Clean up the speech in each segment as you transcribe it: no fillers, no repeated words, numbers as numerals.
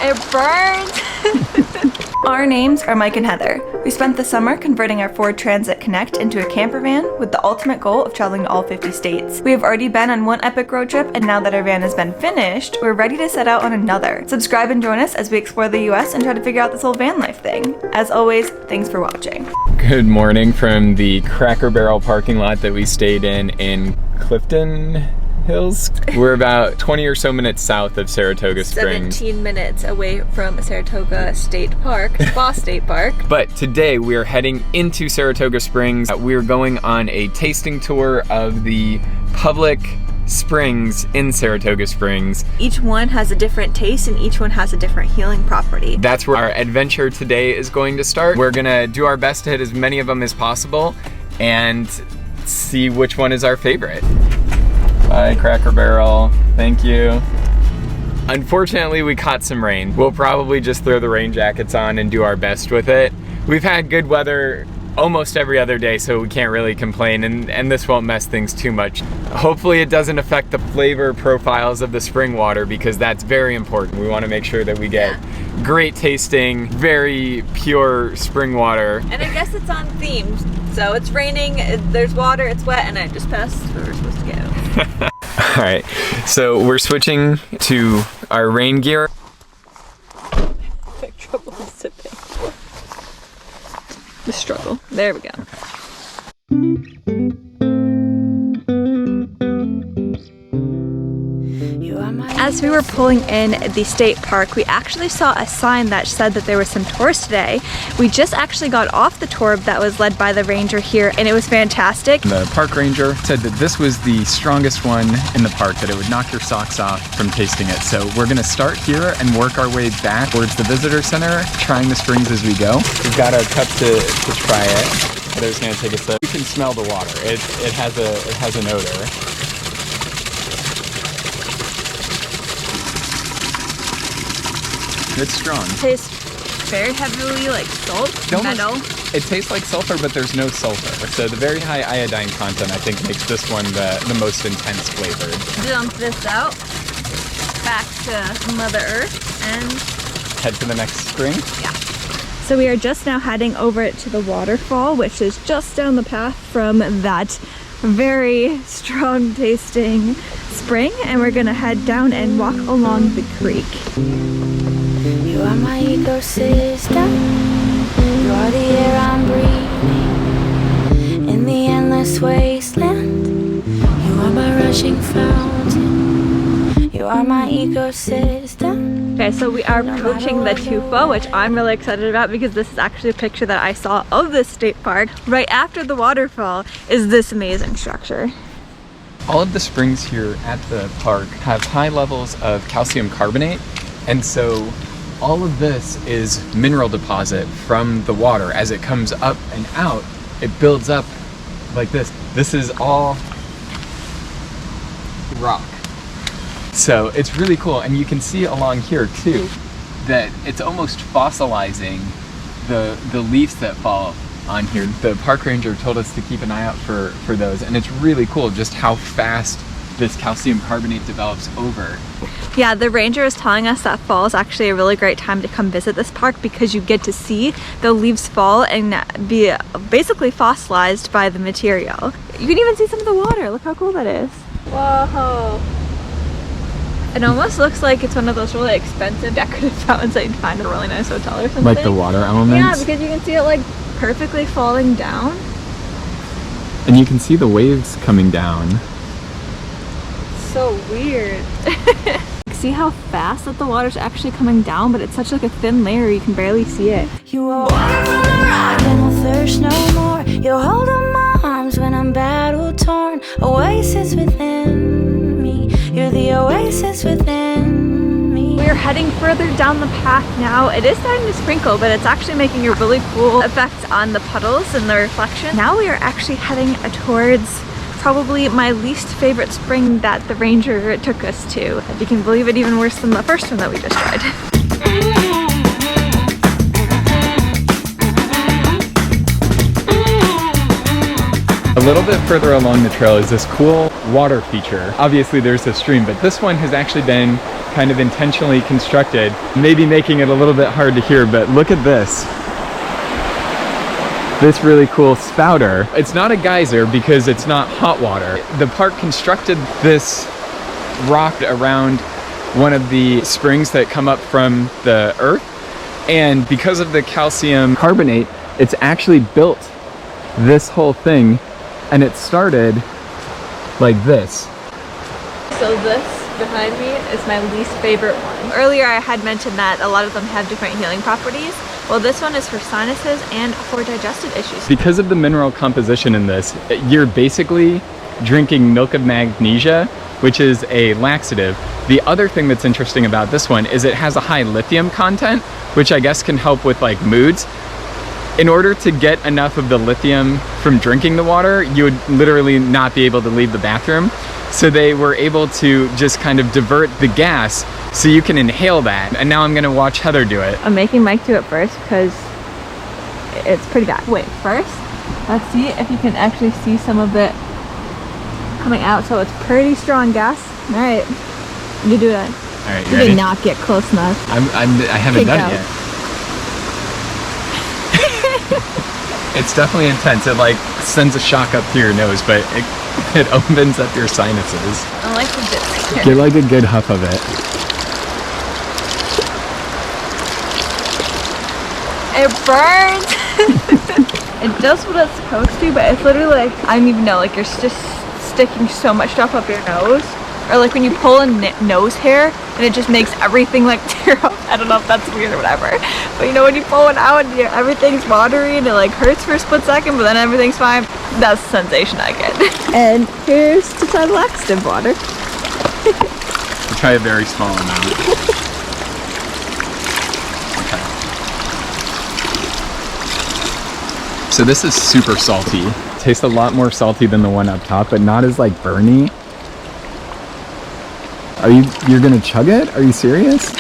It burns! Our names are Mike and Heather. We spent the summer converting our Ford Transit Connect into a camper van with the ultimate goal of traveling to all 50 states. We have already been on one epic road trip, and now that our van has been finished, we're ready to set out on another. Subscribe and join us as we explore the US and try to figure out this whole van life thing. As always, thanks for watching. Good morning from the Cracker Barrel parking lot that we stayed in Clifton Hills. We're about 20 or so minutes south of Saratoga Springs. 17 minutes away from Saratoga State Park, Spa State Park. But today we are heading into Saratoga Springs. We're going on a tasting tour of the public springs in Saratoga Springs. Each one has a different taste and each one has a different healing property. That's where our adventure today is going to start. We're gonna do our best to hit as many of them as possible and see which one is our favorite. Bye, Cracker Barrel. Thank you. Unfortunately, we caught some rain. We'll probably just throw the rain jackets on and do our best with it. We've had good weather almost every other day, so we can't really complain, and this won't mess things too much. Hopefully it doesn't affect the flavor profiles of the spring water, because that's very important. We want to make sure that we get great tasting, very pure spring water. And I guess it's on theme. So it's raining, there's water, it's wet, and I just passed where we're supposed to go. All right, so we're switching to our rain gear. Big trouble sipping. The struggle. There we go. As we were pulling in the state park, we actually saw a sign that said that there were some tours today. We just actually got off the tour that was led by the ranger here, and it was fantastic. The park ranger said that this was the strongest one in the park, that it would knock your socks off from tasting it. So we're gonna start here and work our way back towards the visitor center, trying the springs as we go. We've got our cup to try it. Heather's gonna take a sip. You can smell the water. It has an odor. It's strong. It tastes very heavily like salt, metal. It tastes like sulfur, but there's no sulfur. So the very high iodine content, I think, makes this one the most intense flavored. Dump this out, back to Mother Earth, and head to the next spring. Yeah. So we are just now heading over to the waterfall, which is just down the path from that very strong tasting spring, and we're gonna head down and walk along the creek. You are my ecosystem. You are the air I'm breathing in the endless wasteland. You are my rushing fountain. You are my ecosystem. Okay, so we are approaching the tufa, which I'm really excited about because this is actually a picture that I saw of this state park. Right after the waterfall is this amazing structure. All of the springs here at the park have high levels of calcium carbonate, and so all of this is mineral deposit from the water. As it comes up and out, it builds up like this. This is all rock. So it's really cool, and you can see along here too that it's almost fossilizing the leaves that fall on here. The park ranger told us to keep an eye out for those, and it's really cool just how fast this calcium carbonate develops over. Yeah, the ranger is telling us that fall is actually a really great time to come visit this park because you get to see the leaves fall and be basically fossilized by the material. You can even see some of the water. Look how cool that is. Whoa. It almost looks like it's one of those really expensive decorative fountains that you'd find at a really nice hotel or something. Like the water elements? Yeah, because you can see it like perfectly falling down. And you can see the waves coming down. So weird. See how fast that the water's actually coming down, but it's such like a thin layer you can barely see it. You are water from the rock and I'll thirst no more. You hold up my arms when I'm battle torn. Oasis within me. You're the oasis within me. We're heading further down the path now. It is starting to sprinkle, but it's actually making a really cool effect on the puddles and the reflection. Now we are actually heading towards probably my least favorite spring that the ranger took us to. If you can believe it, even worse than the first one that we just tried. A little bit further along the trail is this cool water feature. Obviously there's a stream, but this one has actually been kind of intentionally constructed, maybe making it a little bit hard to hear, but look at this. This really cool spouter. It's not a geyser because it's not hot water. The park constructed this rock around one of the springs that come up from the earth, and because of the calcium carbonate, it's actually built this whole thing, and it started like this. So this behind me is my least favorite one. Earlier I had mentioned that a lot of them have different healing properties. Well, this one is for sinuses and for digestive issues. Because of the mineral composition in this, you're basically drinking milk of magnesia, which is a laxative. The other thing that's interesting about this one is it has a high lithium content, which I guess can help with like moods. In order to get enough of the lithium from drinking the water, you would literally not be able to leave the bathroom. So they were able to just kind of divert the gas so you can inhale that. And now I'm gonna watch Heather do it. I'm making Mike do it first because it's pretty bad. Wait, first, let's see if you can actually see some of it coming out. So it's pretty strong gas. All right, you do it. All right, you You ready? did not get close enough. I haven't Take done out. it yet. It's definitely intense. It like sends a shock up to your nose, but it opens up your sinuses. I like the dip. Get like a good huff of it. It burns. It does what it's supposed to, but it's literally like, I don't even know, like you're just sticking so much stuff up your nose. Or like when you pull a nose hair and it just makes everything like tear up. I don't know if that's weird or whatever. But you know when you pull it out and everything's watery and it like hurts for a split second, but then everything's fine. That's the sensation I get. And here's to try the laxative water. I'll try a very small amount. Okay. So this is super salty. Tastes a lot more salty than the one up top, but not as like burny. You're gonna chug it? Are you serious?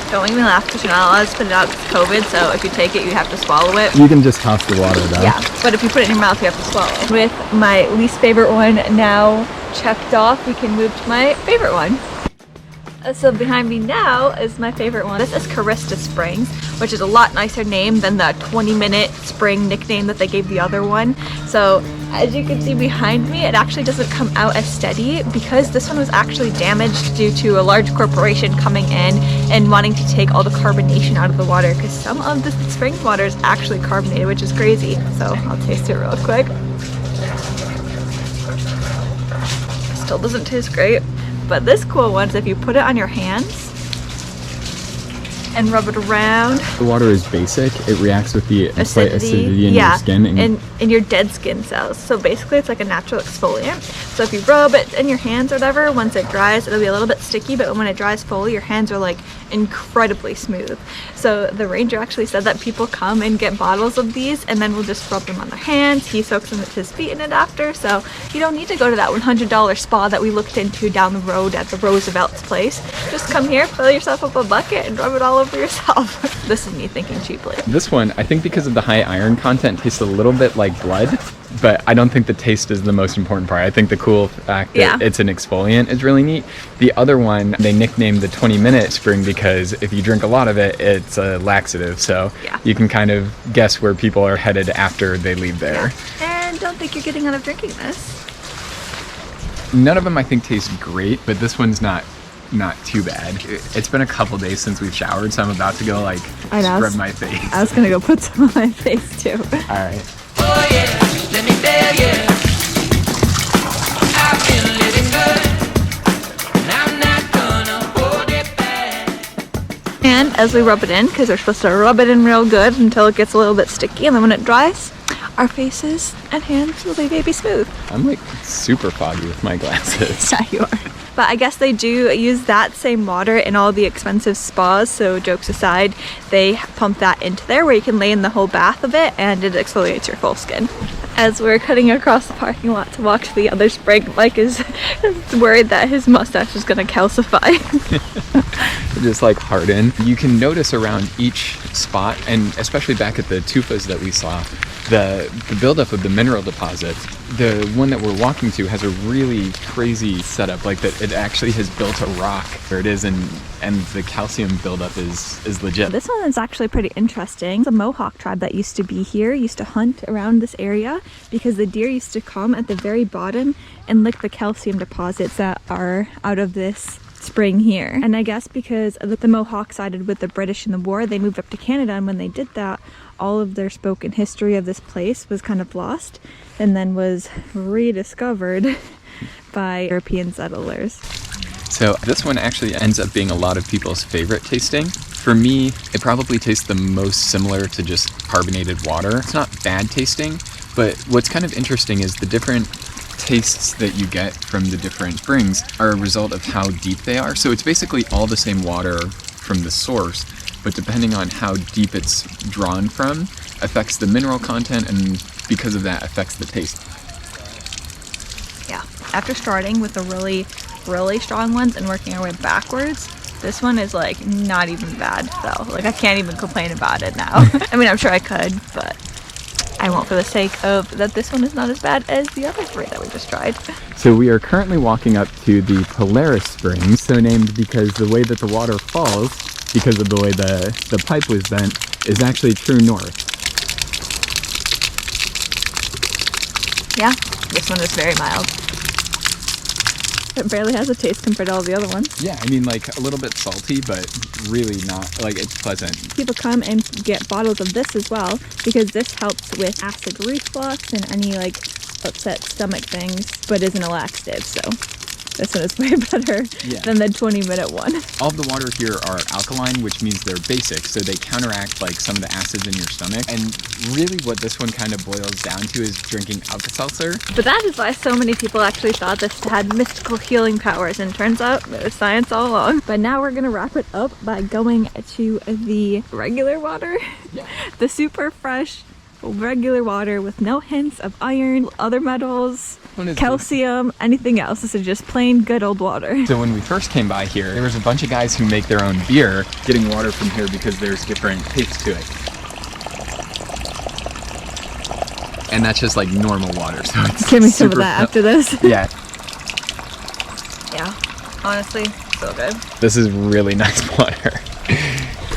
Don't make me laugh because you're not allowed to spit it out because COVID, so if you take it, you have to swallow it. You can just toss the water though. Yeah, but if you put it in your mouth, you have to swallow. With my least favorite one now checked off, we can move to my favorite one. So behind me now is my favorite one. This is Karista Springs, which is a lot nicer name than the 20-minute spring nickname that they gave the other one. So as you can see behind me, it actually doesn't come out as steady because this one was actually damaged due to a large corporation coming in and wanting to take all the carbonation out of the water, because some of the spring water is actually carbonated, which is crazy. So I'll taste it real quick. Still doesn't taste great. But this cool one is if you put it on your hands and rub it around. The water is basic. It reacts with the slight acidity in your skin. And in your dead skin cells. So basically it's like a natural exfoliant. So if you rub it in your hands or whatever, once it dries, it'll be a little bit sticky, but when it dries fully, your hands are like incredibly smooth. So the ranger actually said that people come and get bottles of these and then we'll just rub them on their hands. He soaks them with his feet in it after. So you don't need to go to that $100 spa that we looked into down the road at the Roosevelt's place. Just come here, fill yourself up a bucket and rub it all over yourself. This is me thinking cheaply. This one, I think because of the high iron content, tastes a little bit like blood, but I don't think the taste is the most important part. I think the cool fact that it's an exfoliant is really neat. The other one, they nicknamed the 20-minute spring because if you drink a lot of it, it's a laxative. So you can kind of guess where people are headed after they leave there. And don't think you're getting out of drinking this. None of them I think taste great, but this one's not too bad. It's been a couple days since we've showered, so I'm about to go like scrub my face. I was gonna go put some on my face too. All right. Oh yeah, let me tell you, I've been living good, and I'm not gonna hold it back. And as we rub it in, because we're supposed to rub it in real good until it gets a little bit sticky, and then when it dries, our faces and hands will be baby smooth. I'm like super foggy with my glasses. Yeah, you are. But I guess they do use that same water in all the expensive spas, so jokes aside, they pump that into there where you can lay in the whole bath of it and it exfoliates your full skin. As we're cutting across the parking lot to walk to the other spring, Mike is worried that his mustache is gonna calcify. Just like harden. You can notice around each spot, and especially back at the tufas that we saw, the buildup of the mineral deposits. The one that we're walking to has a really crazy setup, like that it actually has built a rock where it is, and the calcium buildup is legit. This one is actually pretty interesting. The Mohawk tribe that used to be here used to hunt around this area because the deer used to come at the very bottom and lick the calcium deposits that are out of this spring here. And I guess because the Mohawk sided with the British in the war, they moved up to Canada, and when they did that, all of their spoken history of this place was kind of lost and then was rediscovered by European settlers. So this one actually ends up being a lot of people's favorite tasting. For me, it probably tastes the most similar to just carbonated water. It's not bad tasting, but what's kind of interesting is the different tastes that you get from the different springs are a result of how deep they are. So it's basically all the same water from the source, but depending on how deep it's drawn from affects the mineral content, and because of that affects the taste. Yeah, after starting with the really strong ones and working our way backwards, this one is like not even bad though. Like I can't even complain about it now. I mean, I'm sure I could, but I won't for the sake of that this one is not as bad as the other three that we just tried. So we are currently walking up to the Polaris Spring, so named because the way that the water falls, because of the way the pipe was bent, is actually true north. Yeah, this one is very mild. It barely has a taste compared to all the other ones. Yeah, I mean, like a little bit salty, but really not, like it's pleasant. People come and get bottles of this as well because this helps with acid reflux and any like upset stomach things, but isn't a laxative, so this one is way better than the 20-minute one. All of the water here are alkaline, which means they're basic, so they counteract like some of the acids in your stomach. And really what this one kind of boils down to is drinking Alka-Seltzer. But that is why so many people actually thought this had mystical healing powers, and turns out it was science all along. But now we're gonna wrap it up by going to the regular water, the super fresh regular water with no hints of iron, other metals, calcium, anything else. This is just plain good old water. So when we first came by here, there was a bunch of guys who make their own beer getting water from here because there's different tastes to it. And that's just like normal water, so it's Give me some of that after this. Yeah. Yeah, honestly, so good. This is really nice water.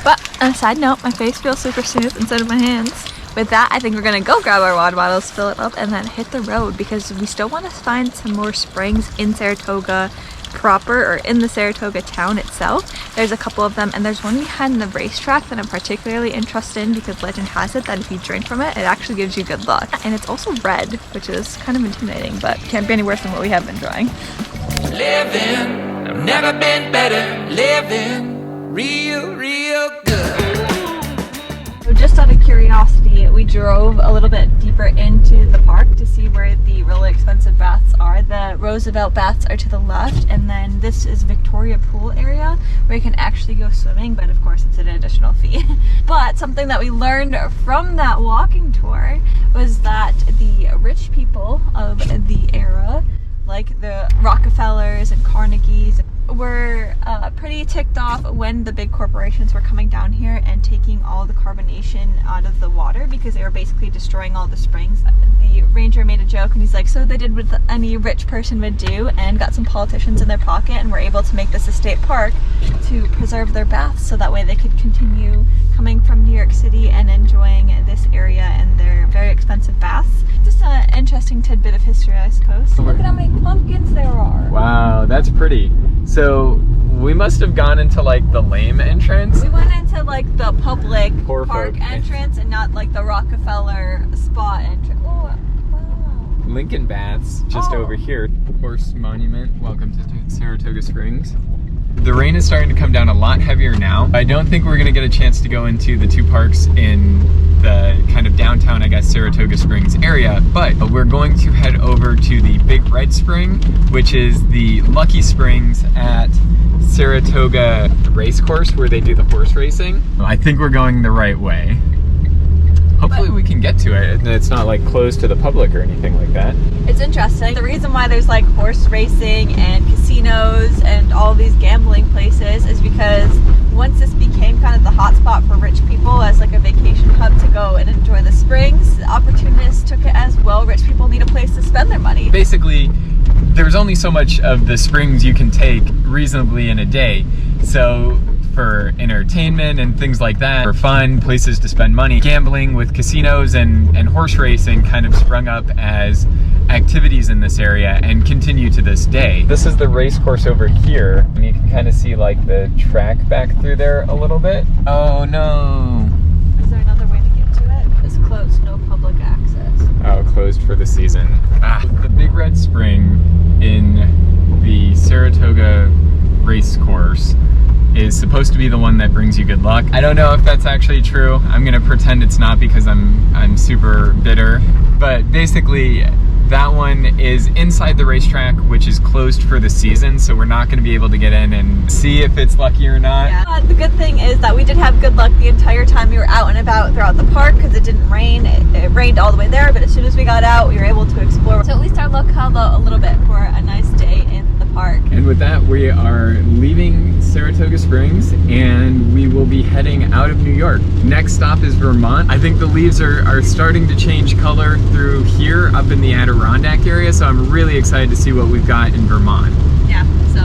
But on a side note, my face feels super smooth instead of my hands. With that, I think we're gonna go grab our water bottles, fill it up, and then hit the road because we still want to find some more springs in Saratoga proper, or in the Saratoga town itself. There's a couple of them, and there's one behind the racetrack that I'm particularly interested in because legend has it that if you drink from it, it actually gives you good luck. And it's also red, which is kind of intimidating, but can't be any worse than what we have been trying. Living, I've never been better. Living, real good. So just out of curiosity, we drove a little bit deeper into the park to see where the really expensive baths are. The Roosevelt Baths are to the left, and then this is Victoria Pool area where you can actually go swimming, but of course it's an additional fee. But something that we learned from that walking tour was that the rich people of the era, like the Rockefellers and Carnegies, were pretty ticked off when the big corporations were coming down here and taking all the carbonation out of the water because they were basically destroying all the springs. The ranger made a joke and he's like, so they did what any rich person would do and got some politicians in their pocket and were able to make this a state park to preserve their baths so that way they could continue coming from New York City and enjoying this area and their very expensive baths. Just an interesting tidbit of history, I suppose. Look at how many pumpkins there are. Wow, that's pretty. So we must have gone into like the lame entrance. We went into like the public Poor park folk. entrance and not like the Rockefeller spa entrance. Oh, wow. Lincoln Baths, just over here. Horse Monument, welcome to Saratoga Springs. The rain is starting to come down a lot heavier now. I don't think we're gonna get a chance to go into the two parks in the kind of downtown, I guess, Saratoga Springs area, but we're going to head over to the Big Red Spring, which is the Lucky Springs at Saratoga Racecourse where they do the horse racing. I think we're going the right way. hopefully we can get to it. It's not like closed to the public or anything like that. It's interesting. The reason why there's like horse racing and casinos and all these gambling places is because once this became kind of the hotspot for rich people as like a vacation hub to go and enjoy the springs, opportunists took it as well. Rich people need a place to spend their money. Basically, there's only so much of the springs you can take reasonably in a day. So for entertainment and things like that, for fun, places to spend money, gambling with casinos and horse racing kind of sprung up as activities in this area and continue to this day. This is the race course over here, and you can kind of see like the track back through there a little bit. Oh no. Is there another way to get to it? It's closed, no public access. Oh, closed for the season. The Big Red Spring in the Saratoga race course is supposed to be the one that brings you good luck. I don't know if that's actually true. I'm gonna pretend it's not because I'm super bitter. But basically, that one is inside the racetrack, which is closed for the season, so we're not gonna be able to get in and see if it's lucky or not. Yeah. The good thing is that we did have good luck the entire time we were out and about throughout the park because it didn't rain. It rained all the way there, but as soon as we got out, we were able to explore. So at least our luck held out a little bit for a nice day in the park. And with that, we are leaving Saratoga Springs and we will be heading out of New York. Next stop is Vermont. I think the leaves are starting to change color through here up in the Adirondack area, so I'm really excited to see what we've got in Vermont. Yeah, so